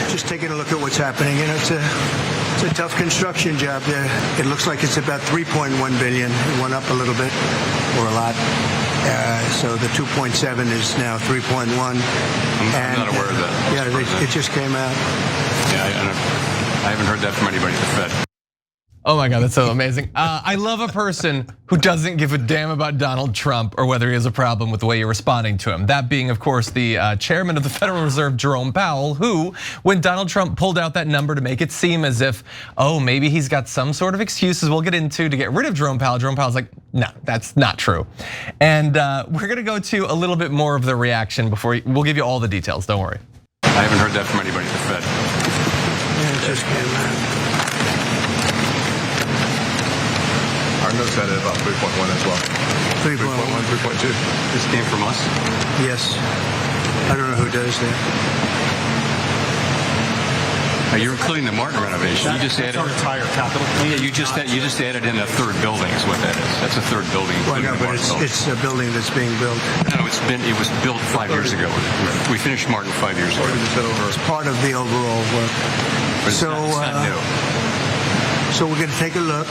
just taking a look at what's happening. It's a tough construction job there. It looks like it's about 3.1 billion. It went up a little bit, or a lot. So the 2.7 is now 3.1. I'm not aware of that. Yeah, it just came out. Yeah, I haven't heard that from anybody at the Fed. Oh my God, that's so amazing. I love a person who doesn't give a damn about Donald Trump or whether he has a problem with the way you're responding to him. That being, of course, the chairman of the Federal Reserve, Jerome Powell, who, when Donald Trump pulled out that number to make it seem as if, oh, maybe he's got some sort of excuses we'll get into to get rid of Jerome Powell's like, no, that's not true. And we're gonna go to a little bit more of the reaction before we'll give you all the details, don't worry. I haven't heard that from anybody at the Fed. Yeah, it just came out. Our notes had it about 3.1 as well. 3.1, 3.2. This came from us? Yes. I don't know who does that. You're including the Martin renovation. You just added our entire capital. Yeah, you just added in a third building is what that is. That's a third building. Well, no, but it's a building that's being built. No, it was built 5 years ago. We finished Martin 5 years ago. It's part of the overall work. But it's not new. So we're going to take a look.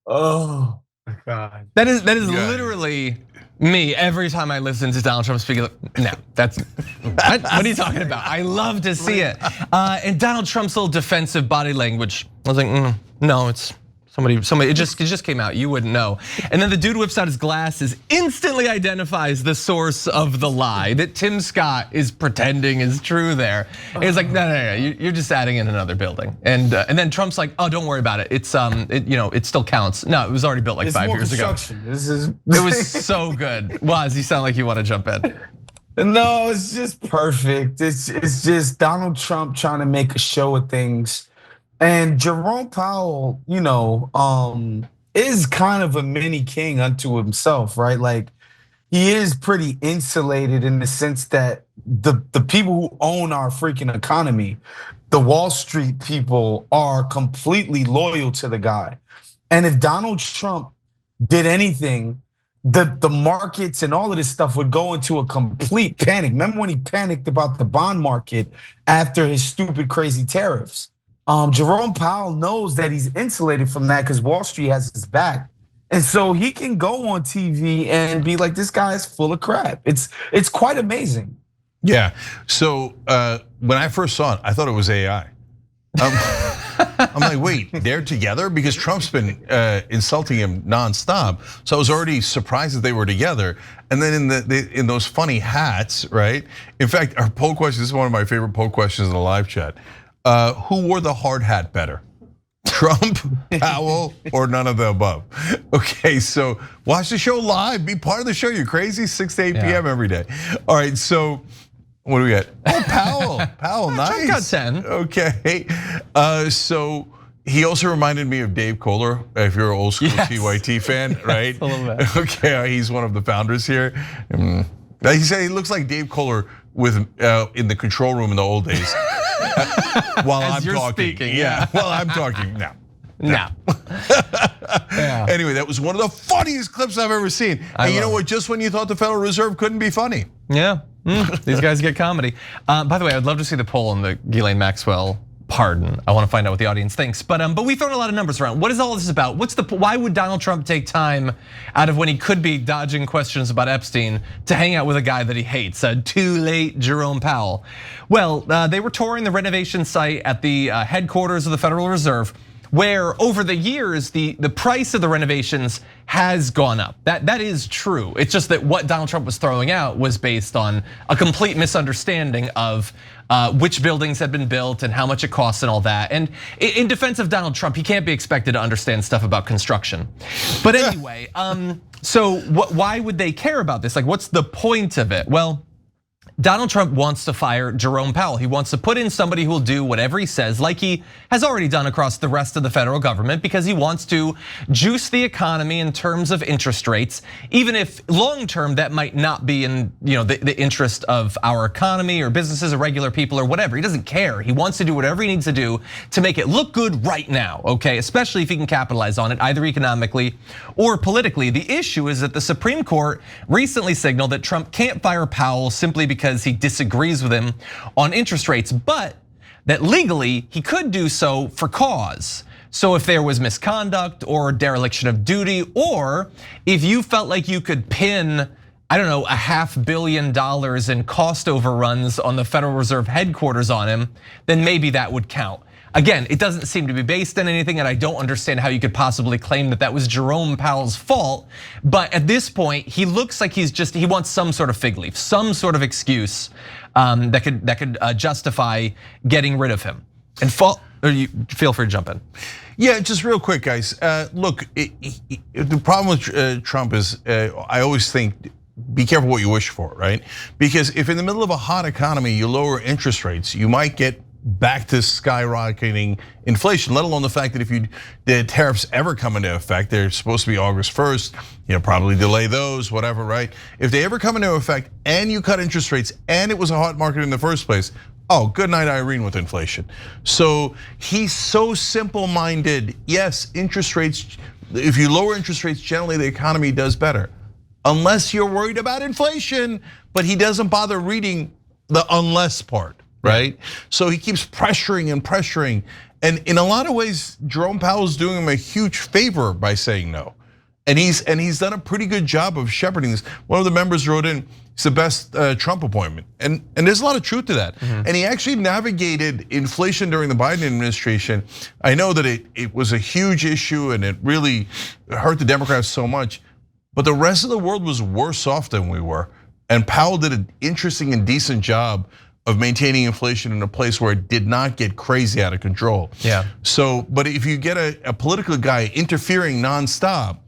Oh my God. That is literally me every time I listen to Donald Trump speak. No, that's what are you talking about? I love to see it. And Donald Trump's little defensive body language. I was like, no, it's somebody. It just came out. You wouldn't know. And then the dude whips out his glasses, instantly identifies the source of the lie that Tim Scott is pretending is true. There, and he's like, no, you're just adding in another building. And then Trump's like, oh, don't worry about it. It's it still counts. No, it was already built like 5 years ago. It was so good. Waz, you sound like you want to jump in. No, it's just perfect. It's just Donald Trump trying to make a show of things. And Jerome Powell, is kind of a mini king unto himself, right? Like he is pretty insulated in the sense that the people who own our freaking economy, the Wall Street people, are completely loyal to the guy. And if Donald Trump did anything, the markets and all of this stuff would go into a complete panic. Remember when he panicked about the bond market after his stupid, crazy tariffs? Jerome Powell knows that he's insulated from that because Wall Street has his back. And so he can go on TV and be like, this guy is full of crap. It's quite amazing. Yeah, so when I first saw it, I thought it was AI. I'm like, wait, they're together? Because Trump's been insulting him nonstop. So I was already surprised that they were together. And then in those funny hats, right? In fact, our poll question, this is one of my favorite poll questions in the live chat. Who wore the hard hat better? Trump, Powell, or none of the above? Okay, so watch the show live. Be part of the show. You're crazy. 6 to 8 p.m. every day. All right, so what do we got? Oh, Powell, nice. Trump got 10. Okay, so he also reminded me of Dave Kohler. If you're an old school TYT fan, right? A little bit. Okay, he's one of the founders here. He said he looks like Dave Kohler with in the control room in the old days. While As I'm you're talking, speaking, yeah. While I'm talking, no. Yeah. Anyway, that was one of the funniest clips I've ever seen. And you know what? Just when you thought the Federal Reserve couldn't be funny. Yeah, these guys get comedy. By the way, I'd love to see the poll on the Ghislaine Maxwell pardon. I want to find out what the audience thinks. But we've thrown a lot of numbers around. What is all this about? Why would Donald Trump take time out of when he could be dodging questions about Epstein to hang out with a guy that he hates? Too late, Jerome Powell. Well, they were touring the renovation site at the headquarters of the Federal Reserve, where over the years, the price of the renovations has gone up. That is true. It's just that what Donald Trump was throwing out was based on a complete misunderstanding of which buildings had been built and how much it costs and all that. And in defense of Donald Trump, he can't be expected to understand stuff about construction. But anyway, so why would they care about this? Like, what's the point of it? Well, Donald Trump wants to fire Jerome Powell. He wants to put in somebody who will do whatever he says, like he has already done across the rest of the federal government, because he wants to juice the economy in terms of interest rates, even if long term that might not be in the interest of our economy or businesses or regular people or whatever. He doesn't care. He wants to do whatever he needs to do to make it look good right now, okay? Especially if he can capitalize on it, either economically or politically. The issue is that the Supreme Court recently signaled that Trump can't fire Powell simply because he disagrees with him on interest rates, but that legally he could do so for cause. So if there was misconduct or dereliction of duty, or if you felt like you could pin, I don't know, $500 million in cost overruns on the Federal Reserve headquarters on him, then maybe that would count. Again, it doesn't seem to be based on anything, and I don't understand how you could possibly claim that that was Jerome Powell's fault. But at this point, he looks like he wants some sort of fig leaf, some sort of excuse that could justify getting rid of him. And you feel free to jump in. Yeah, just real quick, guys. Look, the problem with Trump is I always think, be careful what you wish for, right? Because if in the middle of a hot economy you lower interest rates, you might get back to skyrocketing inflation, let alone the fact that if the tariffs ever come into effect, they're supposed to be August 1st, probably delay those, whatever, right? If they ever come into effect and you cut interest rates and it was a hot market in the first place, oh, good night, Irene, with inflation. So he's so simple-minded. Yes, interest rates, if you lower interest rates, generally the economy does better. Unless you're worried about inflation, but he doesn't bother reading the unless part. Right? So he keeps pressuring and pressuring. And in a lot of ways, Jerome Powell is doing him a huge favor by saying no. And he's done a pretty good job of shepherding this. One of the members wrote in, it's the best Trump appointment. And there's a lot of truth to that. And he actually navigated inflation during the Biden administration. I know that it was a huge issue and it really hurt the Democrats so much, but the rest of the world was worse off than we were. And Powell did an interesting and decent job of maintaining inflation in a place where it did not get crazy out of control. Yeah. So, but if you get a political guy interfering nonstop,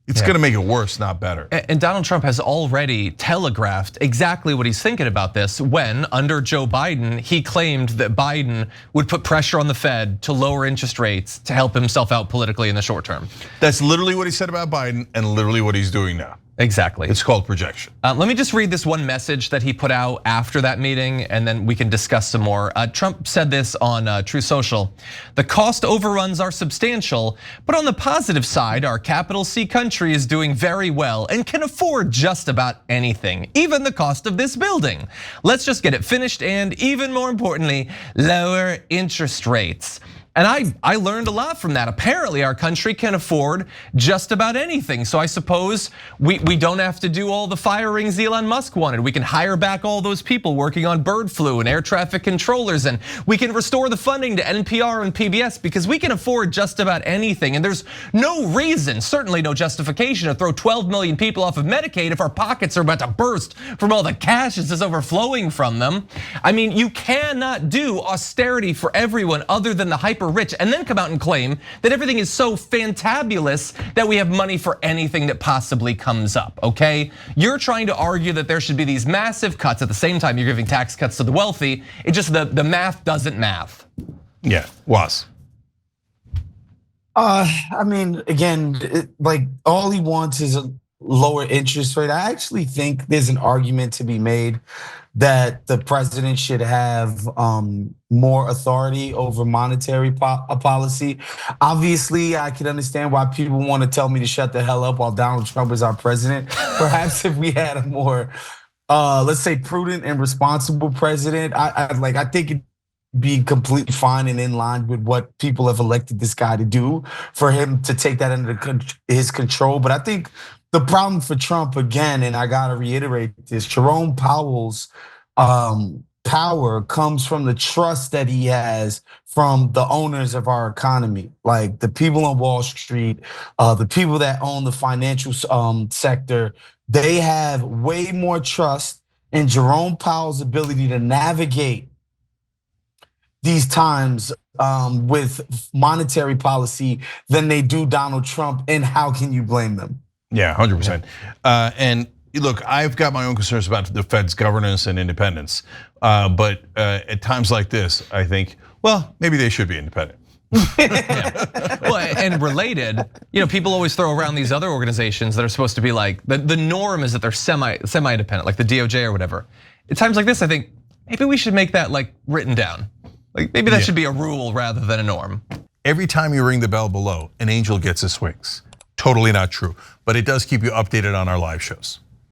it's gonna make it worse, not better. And Donald Trump has already telegraphed exactly what he's thinking about this when, under Joe Biden, he claimed that Biden would put pressure on the Fed to lower interest rates to help himself out politically in the short term. That's literally what he said about Biden and literally what he's doing now. Exactly. It's called projection. Let me just read this one message that he put out after that meeting, and then we can discuss some more. Trump said this on True Social. The cost overruns are substantial, but on the positive side, our capital C country is doing very well and can afford just about anything, even the cost of this building. Let's just get it finished and, even more importantly, lower interest rates. And I learned a lot from that. Apparently our country can afford just about anything. So I suppose we don't have to do all the firings Elon Musk wanted. We can hire back all those people working on bird flu and air traffic controllers, and we can restore the funding to NPR and PBS because we can afford just about anything. And there's no reason, certainly no justification, to throw 12 million people off of Medicaid if our pockets are about to burst from all the cash that's just overflowing from them. I mean, you cannot do austerity for everyone other than the hyper rich and then come out and claim that everything is so fantabulous that we have money for anything that possibly comes up, okay? You're trying to argue that there should be these massive cuts at the same time you're giving tax cuts to the wealthy. It just, the math doesn't math. Yeah, was. I mean, again, like all he wants is a lower interest rate. I actually think there's an argument to be made that the president should have more authority over monetary policy. Obviously, I can understand why people want to tell me to shut the hell up while Donald Trump is our president. Perhaps if we had a more, let's say, prudent and responsible president, I think it'd be completely fine and in line with what people have elected this guy to do for him to take that under his control. But I think the problem for Trump, again, and I gotta reiterate this, Jerome Powell's power comes from the trust that he has from the owners of our economy, like the people on Wall Street, the people that own the financial sector. They have way more trust in Jerome Powell's ability to navigate these times with monetary policy than they do Donald Trump, and how can you blame them? Yeah, 100%. And look, I've got my own concerns about the Fed's governance and independence, but at times like this, I think, well, maybe they should be independent. Well, and related, people always throw around these other organizations that are supposed to be like the norm is that they're semi-independent, like the DOJ or whatever. At times like this, I think maybe we should make that like written down. Like maybe that should be a rule rather than a norm. Every time you ring the bell below, an angel gets his wings. Totally not true, but it does keep you updated on our live shows.